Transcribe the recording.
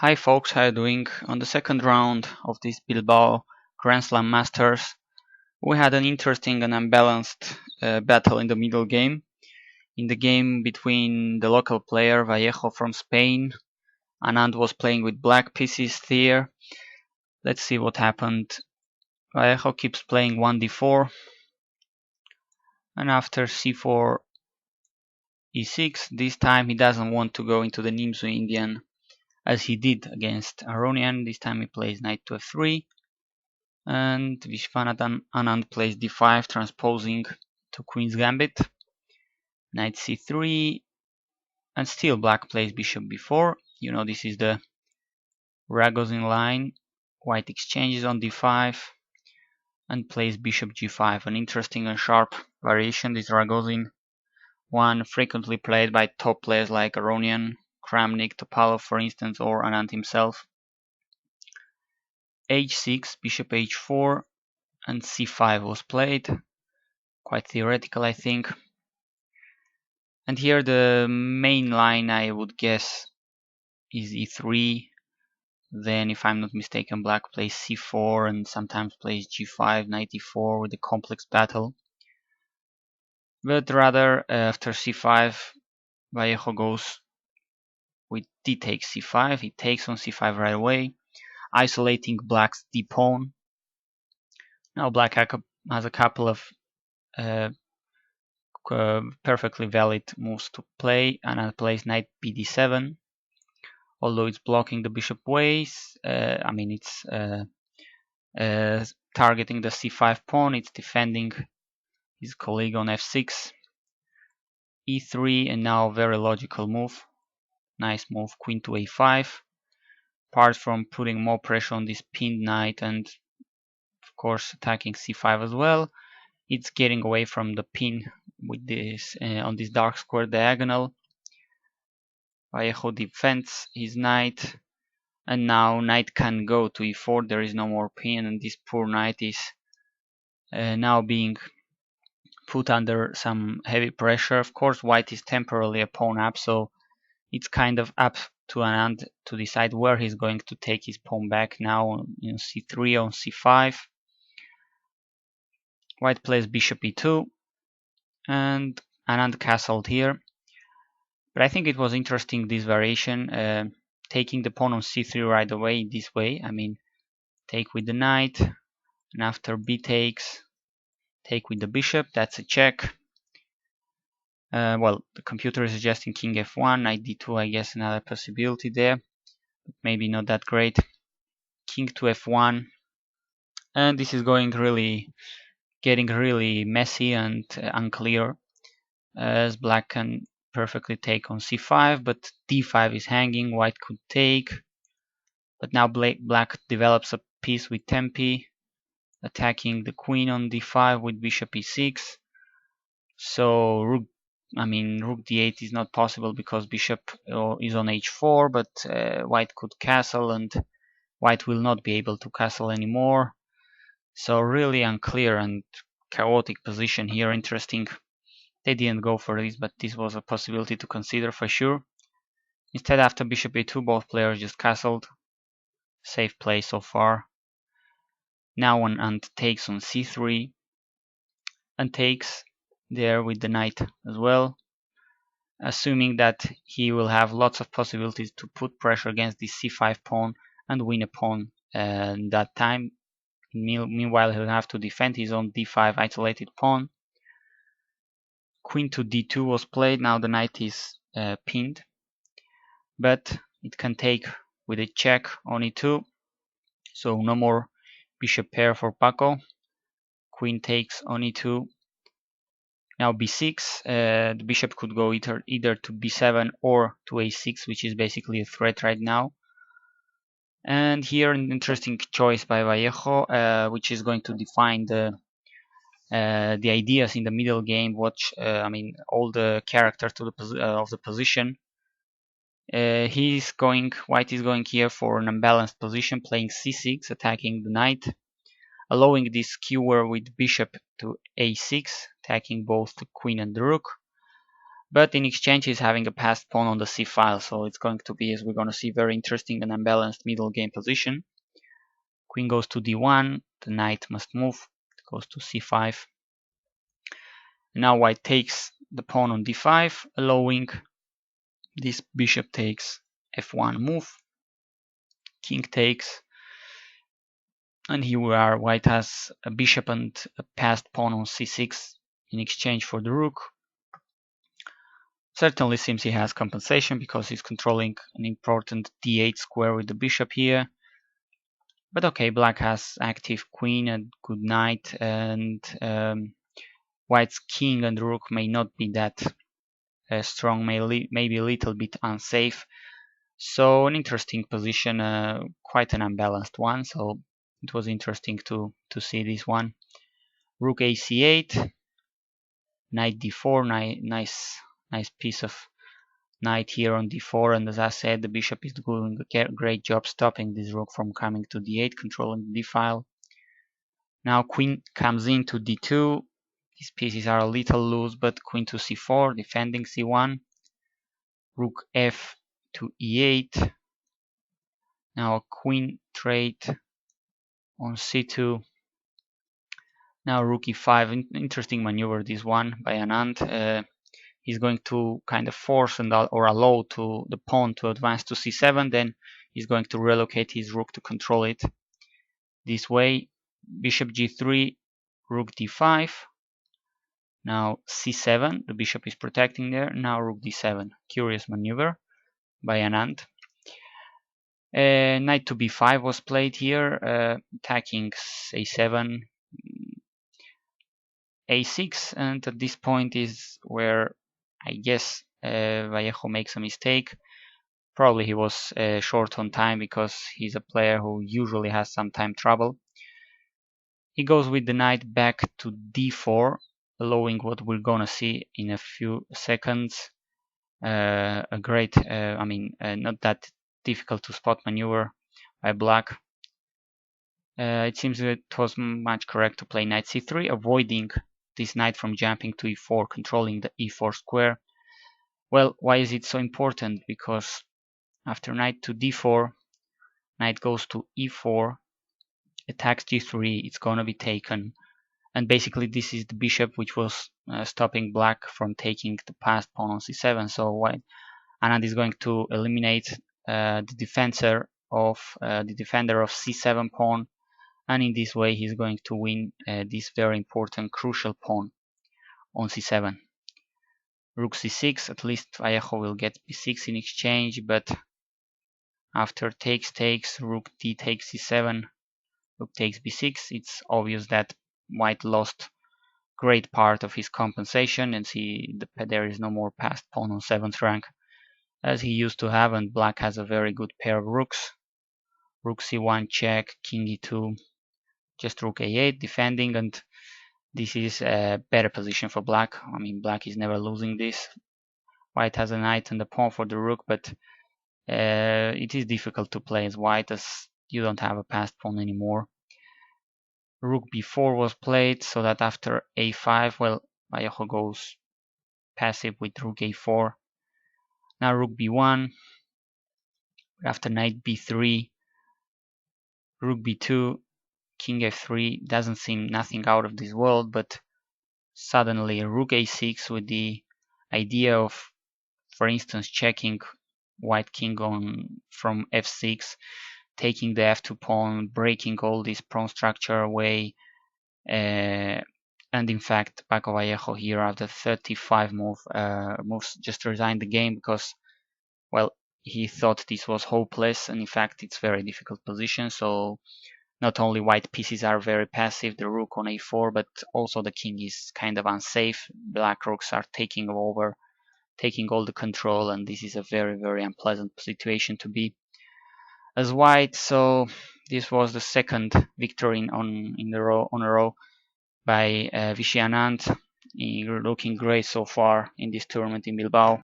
Hi folks, how are you doing? On the second round of this Bilbao Grand Slam Masters, we had an interesting and unbalanced battle in the middle game. In the game between the local player Vallejo from Spain, Anand was playing with black pieces here. Let's see what happened. Vallejo keeps playing 1d4, and after c4 e6, this time he doesn't want to go into the Nimzo Indian as he did against Aronian. This time he plays knight to f3. And Vishwanathan Anand plays d5, transposing to Queen's Gambit, knight c3, and still black plays bishop b4. You know, this is the Ragozin line. White exchanges on d5 and plays bishop g5. An interesting and sharp variation, this Ragozin one, frequently played by top players like Aronian, Kramnik, Topalov, for instance, or Anand himself. h6, bishop h4, and c5 was played. Quite theoretical, I think. And here the main line, I would guess, is e3. Then, if I'm not mistaken, black plays c4 and sometimes plays g5, knight e4 with a complex battle. But rather, after c5, Vallejo goes with d takes c5. He takes on c5 right away, isolating black's d pawn. Now black has a couple of perfectly valid moves to play, and I plays knight bd7. Although it's blocking the bishop ways, it's targeting the c5 pawn, it's defending his colleague on f6, e3, and now very logical move. Nice move, queen to a5. Apart from putting more pressure on this pinned knight and, of course, attacking c5 as well, it's getting away from the pin with this on this dark square diagonal. Vallejo defends his knight. And now knight can go to e4, there is no more pin, and this poor knight is now being put under some heavy pressure. Of course, white is temporarily a pawn up, so it's kind of up to Anand to decide where he's going to take his pawn back now on c3 on c5. White plays bishop e2, and Anand castled here. But I think it was interesting, this variation, taking the pawn on c3 right away this way. Take with the knight, and after b takes, take with the bishop. That's a check. Well, the computer is suggesting king f1, knight d2, I guess another possibility there, but maybe not that great. King to f1, and this is getting really messy and unclear, as black can perfectly take on c5, but d5 is hanging. White could take, but now black develops a piece with tempi, attacking the queen on d5 with bishop e6. So rook d8 is not possible because bishop is on h4, but white could castle, and white will not be able to castle anymore. So really unclear and chaotic position here. Interesting. They didn't go for this, but this was a possibility to consider for sure. Instead, after bishop a2, both players just castled. Safe play so far. Now Anand takes on c3 and takes there with the knight as well, assuming that he will have lots of possibilities to put pressure against the c5 pawn and win a pawn that time. Meanwhile, he'll have to defend his own d5 isolated pawn. Queen to d2 was played. Now the knight is pinned, but it can take with a check on e2, so no more bishop pair for Paco. Queen takes on e2. Now b6, the bishop could go either to b7 or to a6, which is basically a threat right now. And here an interesting choice by Vallejo, which is going to define the ideas in the middle game. All the characters of the position. White is going here for an unbalanced position, playing c6, attacking the knight, allowing this skewer with bishop to a6, attacking both the queen and the rook. But in exchange, he's having a passed pawn on the c file, so it's going to be, as we're going to see, very interesting and unbalanced middle game position. Queen goes to d1, the knight must move, it goes to c5. Now white takes the pawn on d5, allowing this bishop takes f1 move, king takes, and here we are, white has a bishop and a passed pawn on c6 in exchange for the rook. Certainly seems he has compensation because he's controlling an important d8 square with the bishop here. But okay, black has active queen and good knight, and white's king and rook may not be that strong, maybe a little bit unsafe. So an interesting position, quite an unbalanced one. So it was interesting to see this one. Rook ac8, knight d4, nice piece of knight here on d4, and as I said, the bishop is doing a great job stopping this rook from coming to d8, controlling the d file. Now queen comes into d2. These pieces are a little loose, but queen to c4, defending c1. Rook f to e8. Now a queen trade on c2. Now rook e5. Interesting maneuver, this one by Anand. He's going to kind of force or allow to the pawn to advance to c7. Then he's going to relocate his rook to control it. This way, bishop g3, rook d5. Now c7, the bishop is protecting there. Now rook d7. Curious maneuver by Anand. Knight to b5 was played here, attacking a7, a6, and at this point is where I guess Vallejo makes a mistake. Probably he was short on time because he's a player who usually has some time trouble. He goes with the knight back to d4, allowing what we're gonna see in a few seconds. A great, not that difficult to spot maneuver by black. It seems that it was much correct to play knight c3, avoiding this knight from jumping to e4, controlling the e4 square. Well, why is it so important? Because after knight to d4, knight goes to e4, attacks g3, it's gonna be taken. And basically this is the bishop which was stopping black from taking the passed pawn on c7. So white Anand is going to eliminate the defender of c7 pawn, and in this way he's going to win this very important crucial pawn on c7. Rook c6, at least Vallejo will get b6 in exchange, but after takes, rook d takes c7, rook takes b6, it's obvious that white lost great part of his compensation, and see there is no more passed pawn on 7th rank as he used to have, and black has a very good pair of rooks. Rook c1 check, king e2, just rook a8 defending, and this is a better position for black. I mean, black is never losing this. White has a knight and a pawn for the rook, but it is difficult to play as white as you don't have a passed pawn anymore. Rook b4 was played, so that after a5, well, Vallejo goes passive with rook a4. Now rook b1, after knight b3, rook b2, king f3, doesn't seem nothing out of this world, but suddenly rook a6 with the idea of, for instance, checking white king on from f6, taking the f2 pawn, breaking all this pawn structure away, and in fact Paco Vallejo here after 35 moves just resigned the game because, well, he thought this was hopeless, and in fact it's very difficult position. So not only white pieces are very passive, the rook on a4, but also the king is kind of unsafe. Black rooks are taking over, taking all the control, and this is a very, very unpleasant situation to be as white. So this was the second victory on a row by Vishy Anand. Looking great so far in this tournament in Bilbao.